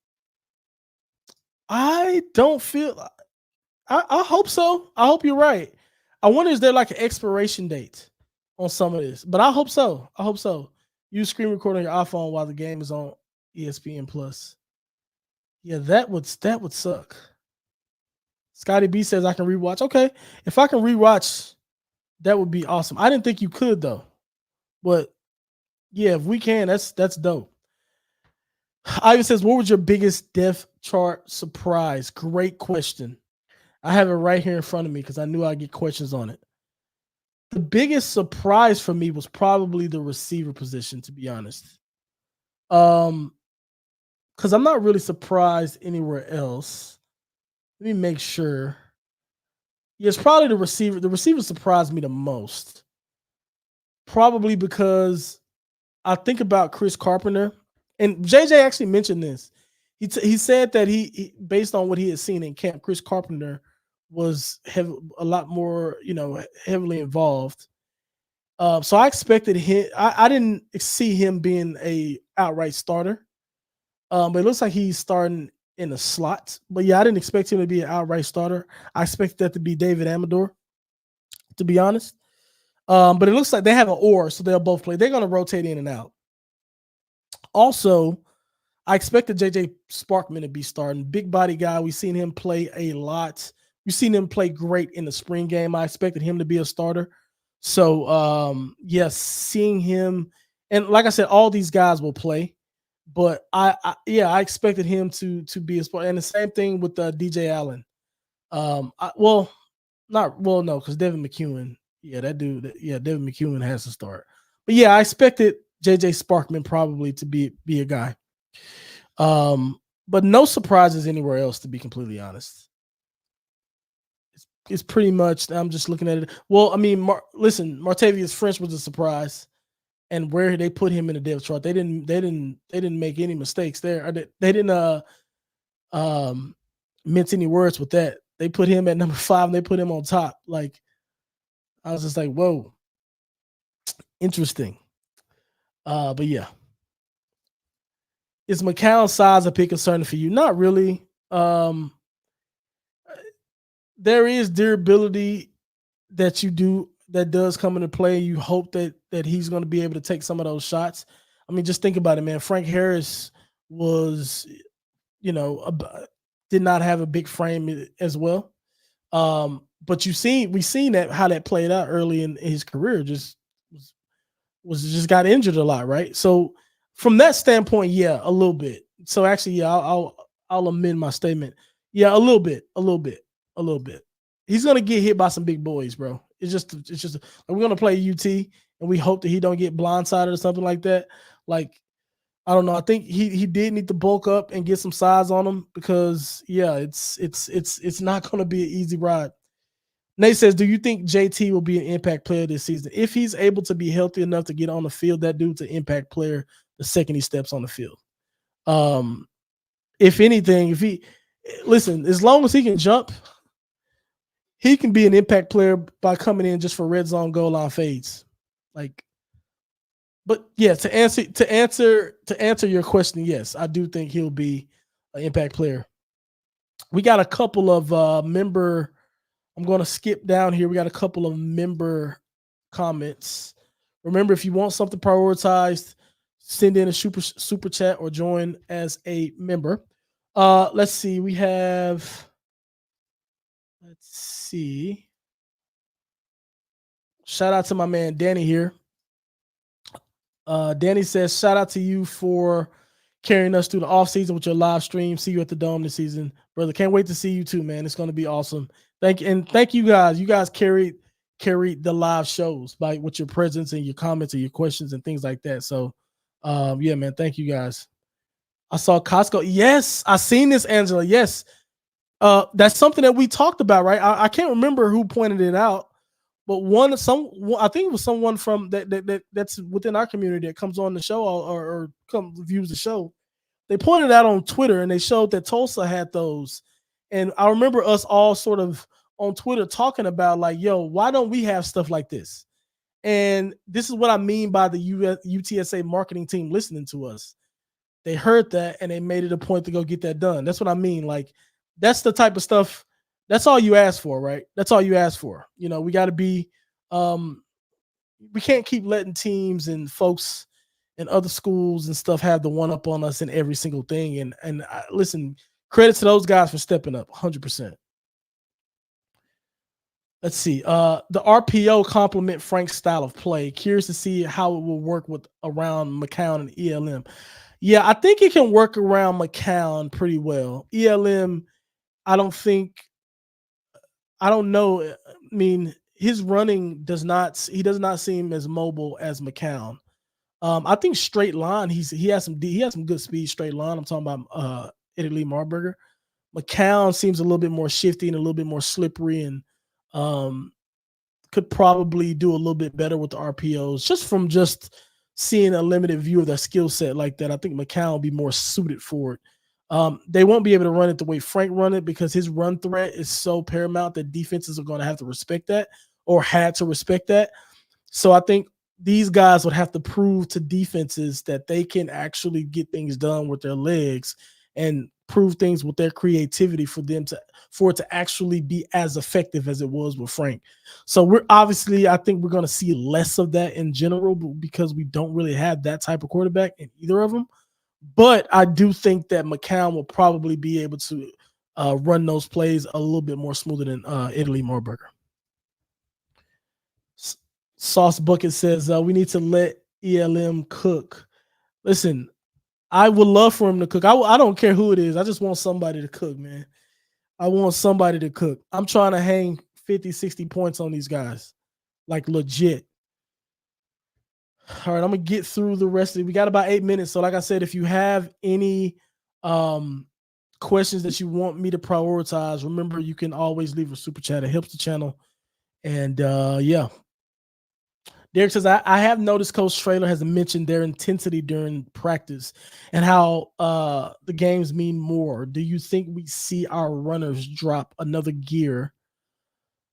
I don't feel. I hope so. I hope you're right. I wonder is there like an expiration date on some of this? But I hope so. I hope so. Use screen record on your iPhone while the game is on ESPN Plus. Yeah, that would suck. Scotty B says I can rewatch. Okay, if I can rewatch, that would be awesome. I didn't think you could though, but yeah, if we can, that's dope. Ivan says, "What was your biggest depth chart surprise?" Great question. I have it right here in front of me because I knew I'd get questions on it. The biggest surprise for me was probably the receiver position, to be honest. Um, because I'm not really surprised anywhere else. Let me make sure. Yeah, it's probably the receiver. The receiver surprised me the most. Probably because I think about Chris Carpenter, and JJ actually mentioned this. He said that based on what he had seen in camp, Chris Carpenter was a lot more heavily involved. So I expected him. I didn't see him being a outright starter. But it looks like he's starting in the slot. But yeah, I didn't expect him to be an outright starter. I expected that to be David Amador, to be honest. But it looks like they have an or, so they'll both play. They're going to rotate in and out. Also, I expected JJ Sparkman to be starting. Big body guy. We've seen him play a lot. We've seen him play great in the spring game. I expected him to be a starter. So, yes, seeing him, and like I said, all these guys will play. But I expected him to be a starter. And the same thing with DJ Allen. No, because Devin McEwen. Yeah, that dude. Yeah, Devin McEwen has to start. But yeah, I expected JJ Sparkman probably to be a guy. But no surprises anywhere else, to be completely honest. It's pretty much. I'm just looking at it. Well, I mean, listen, Martavius French was a surprise, and where they put him in the depth chart, they didn't make any mistakes there. They didn't mince any words with that. They put him at number 5, and they put him on top. Like I was just like, whoa, interesting. But yeah, is McCown's size a big concern for you? Not really. There is durability that does come into play. You hope that he's going to be able to take some of those shots. I mean, just think about it, man. Frank Harris was, did not have a big frame as well. But we've seen that how that played out early in his career. Just got injured a lot, right? So from that standpoint, yeah, a little bit. So actually, yeah, I'll amend my statement. Yeah, a little bit. He's gonna get hit by some big boys, bro. It's just like we're gonna play UT, and we hope that he don't get blindsided or something like that. Like I don't know. I think he did need to bulk up and get some size on him because yeah, it's not gonna be an easy ride. Nate says, do you think JT will be an impact player this season? If he's able to be healthy enough to get on the field, that dude's an impact player the second he steps on the field. If anything, as long as he can jump, he can be an impact player by coming in just for red zone goal line fades. But yeah, to answer your question, yes, I do think he'll be an impact player. We got a couple of member. I'm going to skip down here. We got a couple of member comments. Remember, if you want something prioritized, send in a super chat or join as a member. Let's see. Let's see. Shout out to my man Danny here. Danny says, shout out to you for carrying us through the off season with your live stream. See you at the Dome this season, brother. Can't wait to see you too, man. It's going to be awesome. Thank you guys. You guys carried the live shows by with your presence and your comments and your questions and things like that. So, yeah, man. Thank you guys. I saw Costco. Yes, I seen this, Angela. Yes, that's something that we talked about, right? I can't remember who pointed it out, but I think it was someone from that's within our community that comes on the show or comes views the show. They pointed out on Twitter and they showed that Tulsa had those, and I remember us all sort of on Twitter talking about like, yo, why don't we have stuff like this? And this is what I mean by the UTSA marketing team listening to us. They heard that and they made it a point to go get that done. That's what I mean. Like, that's the type of stuff. That's all you ask for, right? That's all you ask for. You know, we got to be. We can't keep letting teams and folks and other schools and stuff have the one up on us in every single thing. And listen, credit to those guys for stepping up, 100%. Let's see. The RPO complement Frank's style of play. Curious to see how it will work with around McCown and ELM. Yeah, I think it can work around McCown pretty well. ELM, I don't know. I mean, his running does not seem as mobile as McCown. I think straight line, he has some good speed straight line. I'm talking about Italy Marburger. McCown seems a little bit more shifty and a little bit more slippery and could probably do a little bit better with the RPOs just seeing a limited view of their skill set like that. I think McCown will be more suited for it. They won't be able to run it the way Frank run it because his run threat is so paramount that defenses are going to have to respect that or had to respect that. So I think these guys would have to prove to defenses that they can actually get things done with their legs and prove things with their creativity for it to actually be as effective as it was with Frank. So I think we're going to see less of that in general because we don't really have that type of quarterback in either of them. But I do think that McCown will probably be able to run those plays a little bit more smoother than Italy Marburger. Sauce Bucket says we need to let ELM cook. Listen, I would love for him to cook. I don't care who it is. I just want somebody to cook, man. I want somebody to cook. I'm trying to hang 50, 60 points on these guys, like legit. All right, I'm going to get through the rest of it. We got about 8 minutes. So like I said, if you have any questions that you want me to prioritize, remember you can always leave a super chat. It helps the channel. And yeah. Derek says, I have noticed Coach Traylor has mentioned their intensity during practice and how the games mean more. Do you think we see our runners drop another gear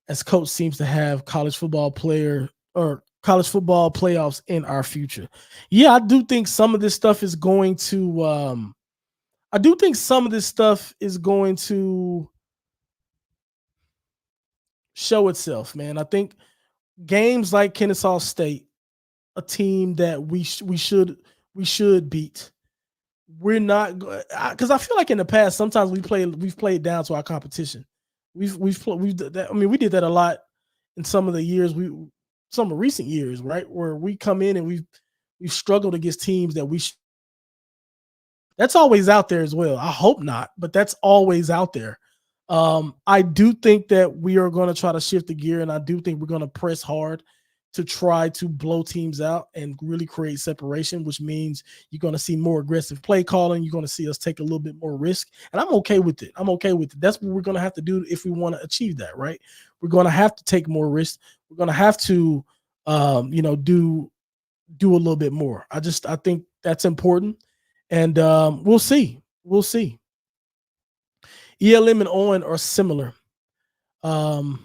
as coach seems to have college football playoffs in our future? Yeah, I do think some of this stuff is going to show itself, man. I think games like Kennesaw State, a team that we should beat. We're not, because I feel like in the past sometimes we've played down to our competition. We did that a lot in some of the recent years, right? Where we come in and we've struggled against teams that that's always out there as well. I hope not, but that's always out there. I do think that we are going to try to shift the gear, and I do think we're going to press hard to try to blow teams out and really create separation, which means you're going to see more aggressive play calling. You're going to see us take a little bit more risk, and I'm okay with it. That's what we're going to have to do if we want to achieve that, right? We're going to have to take more risk. We're going to have to, do a little bit more. I think that's important, and we'll see. ELM and Owen are similar. I'm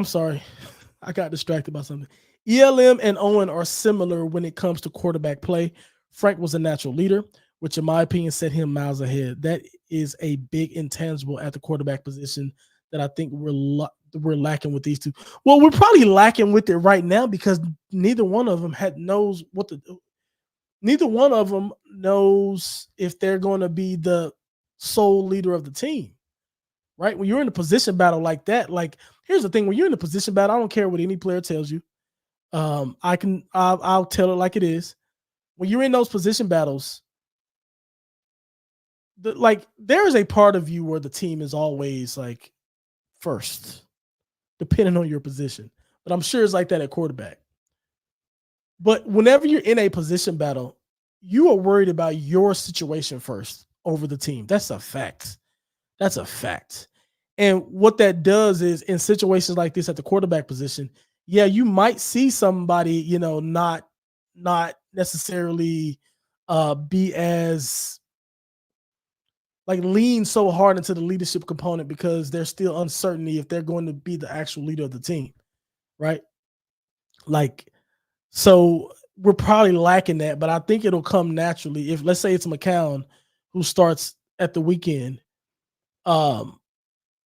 sorry. I got distracted by something. ELM and Owen are similar when it comes to quarterback play. Frank was a natural leader, which in my opinion set him miles ahead. That is a big intangible at the quarterback position that I think we're lacking with these two. Well, we're probably lacking with it right now because neither one of them knows what to do. Neither one of them knows if they're going to be the sole leader of the team. right? When you're in a position battle like that, like here's the thing: when you're in a position battle, I don't care what any player tells you. I'll tell it like it is. When you're in those position battles, like there is a part of you where the team is always like first, depending on your position. But I'm sure it's like that at quarterback. But whenever you're in a position battle, you are worried about your situation first over the team. That's a fact. That's a fact. And what that does is in situations like this at the quarterback position, yeah, you might see somebody, not necessarily be as like lean so hard into the leadership component because there's still uncertainty if they're going to be the actual leader of the team, right? Like, so we're probably lacking that, but I think it'll come naturally. If let's say it's McCown who starts at the weekend, um,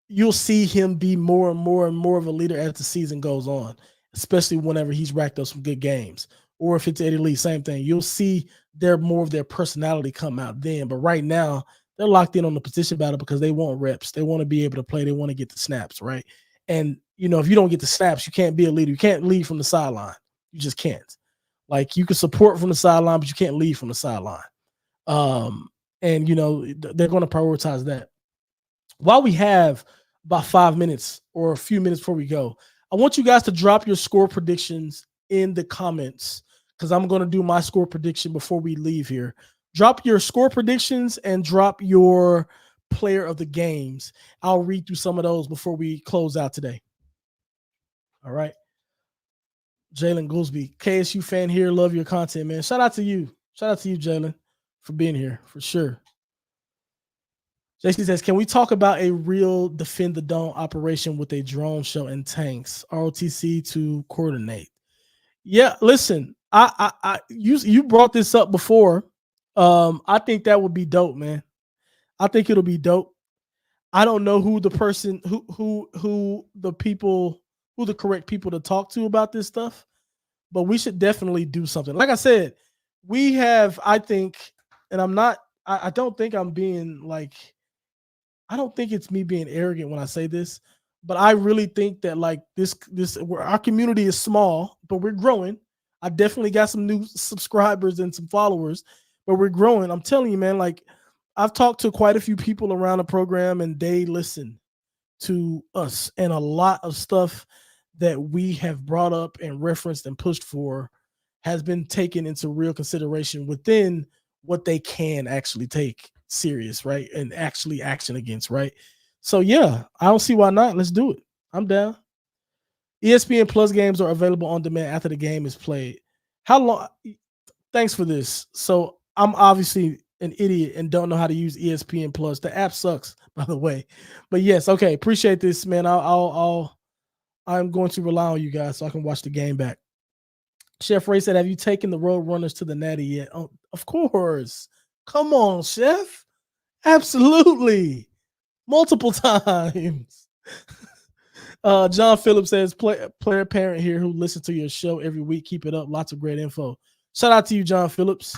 you'll see him be more and more and more of a leader as the season goes on, especially whenever he's racked up some good games. Or if it's Eddie Lee, same thing. You'll see more of their personality come out then. But right now, they're locked in on the position battle because they want reps. They want to be able to play. They want to get the snaps, right? And if you don't get the snaps, you can't be a leader. You can't lead from the sideline. You just can't. Like you can support from the sideline, but you can't lead from the sideline. And they're going to prioritize that. While we have about 5 minutes or a few minutes before we go, I want you guys to drop your score predictions in the comments because I'm going to do my score prediction before we leave here. Drop your score predictions and drop your player of the games. I'll read through some of those before we close out today. All right. Jalen Goolsby, KSU fan here. Love your content, man. Shout out to you. Shout out to you, Jalen, for being here, for sure. JC says, can we talk about a real defend the dome operation with a drone show and tanks, ROTC to coordinate? Yeah, listen, you brought this up before. I think that would be dope, man. I think it'll be dope. I don't know who the person who the correct people to talk to about this stuff, but we should definitely do something. Like I said, we have, I think, and I don't think I'm being like, I don't think it's me being arrogant when I say this, but I really think that like our community is small, but we're growing. I definitely got some new subscribers and some followers, but we're growing. I'm telling you, man, like I've talked to quite a few people around the program and they listen to us, and a lot of stuff that we have brought up and referenced and pushed for has been taken into real consideration within what they can actually take serious, right? And actually action against, right? So yeah, I don't see why not. Let's do it. I'm down. ESPN Plus games are available on demand after the game is played. How long? Thanks for this. So I'm obviously an idiot and don't know how to use ESPN Plus. The app sucks, by the way. But yes, okay. Appreciate this, man. I'm going to rely on you guys so I can watch the game back. Chef Ray said, have you taken the Road Runners to the Natty yet? Oh, of course. Come on, Chef. Absolutely. Multiple times. John Phillips says, player parent here who listens to your show every week. Keep it up. Lots of great info. Shout out to you, John Phillips.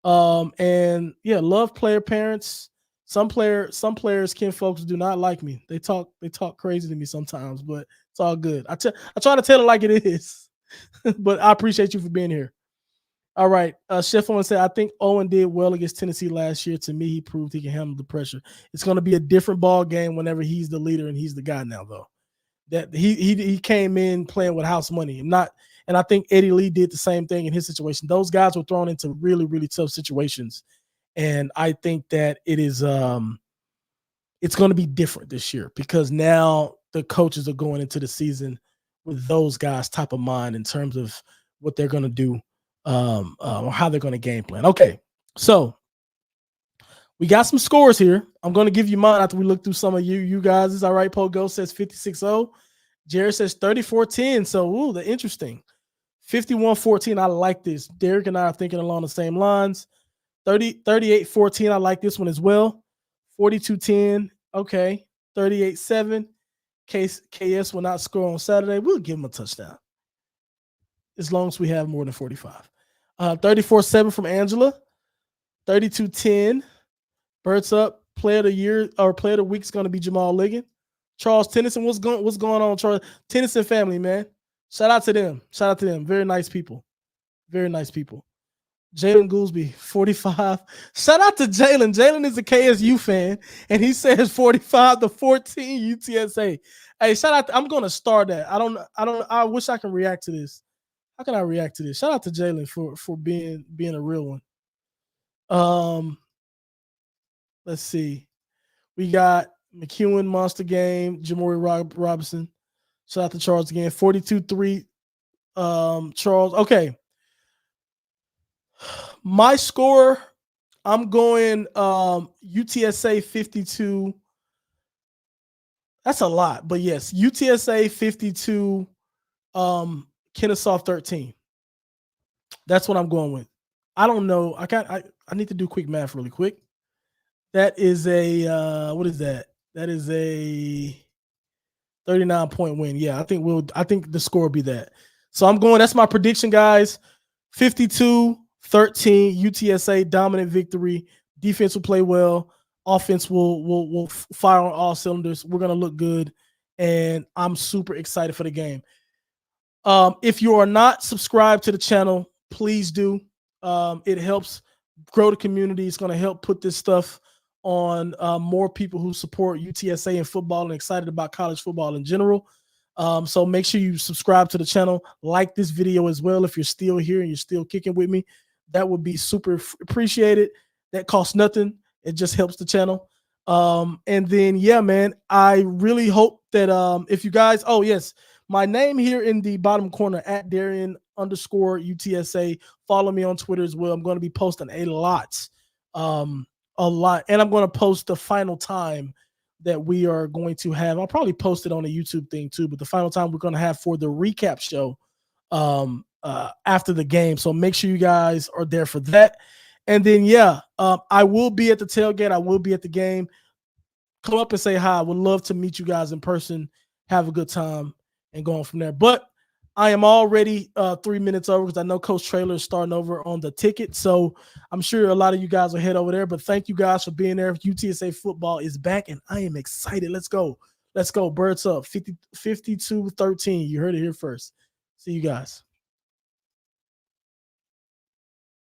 And yeah, love player parents. Some players, Ken folks, do not like me. They talk crazy to me sometimes, but it's all good. I try to tell it like it is. But I appreciate you for being here. All right. Chef Owen said, I think Owen did well against Tennessee last year. To me, he proved he can handle the pressure. It's going to be a different ball game whenever he's the leader and he's the guy now, though. That he came in playing with house money. And I think Eddie Lee did the same thing in his situation. Those guys were thrown into really, really tough situations. And I think that it's going to be different this year because now the coaches are going into the season with those guys top of mind in terms of what they're going to do or how they're going to game plan. Okay, so we got some scores here. I'm going to give you mine after we look through some of you guys. Is all right. Pogo says 56-0. Jared says 34-10. So, they're interesting. 51-14. I like this. Derek and I are thinking along the same lines. 38-14. I like this one as well. 42-10. Okay. 38-7. KS will not score on Saturday. We'll give him a touchdown as long as we have more than 45. 34-7 from Angela. 32-10. Birds up. Player of the year or player of the week is going to be Jamal Liggett. Charles Tennyson, what's going on, Charles Tennyson family, man? Shout out to them. Shout out to them. Very nice people. Very nice people. Jalen Goolsby, 45. Shout out to Jalen. Jalen is a KSU fan, and he says 45-14 UTSA. Hey, shout out. I'm gonna start that. I wish I can react to this. How can I react to this? Shout out to Jalen for being a real one. Let's see. We got McEwen Monster Game, Jamori Robinson. Shout out to Charles again. 42-3. Charles. Okay. My score, I'm going UTSA 52. That's a lot, but yes, UTSA 52, Kennesaw 13. That's what I'm going with. I don't know. I need to do quick math really quick. That is a what is that? That is a 39-point win. Yeah, I think the score will be that. So I'm going, that's my prediction, guys. 52-13, UTSA dominant victory. Defense will play well. Offense will fire on all cylinders. We're gonna look good, and I'm super excited for the game. If you are not subscribed to the channel, please do. It helps grow the community. It's gonna help put this stuff on more people who support UTSA in football and excited about college football in general. So make sure you subscribe to the channel, like this video as well. If you're still here and you're still kicking with me, that would be super appreciated. That costs nothing. It just helps the channel. And then, yeah, man, I really hope that if you guys, oh yes, my name here in the bottom corner at Darian_UTSA. Follow me on Twitter as well. I'm going to be posting a lot. And I'm going to post the final time that we are going to have. I'll probably post it on a YouTube thing too, but the final time we're going to have for the recap show after the game. So make sure you guys are there for that. And then, yeah, I will be at the tailgate. I will be at the game. Come up and say hi. I would love to meet you guys in person, have a good time, and go on from there. But I am already 3 minutes over because I know Coach Traylor is starting over on the ticket. So I'm sure a lot of you guys will head over there. But thank you guys for being there. UTSA football is back, and I am excited. Let's go. Let's go. Birds up. 52-13. You heard it here first. See you guys.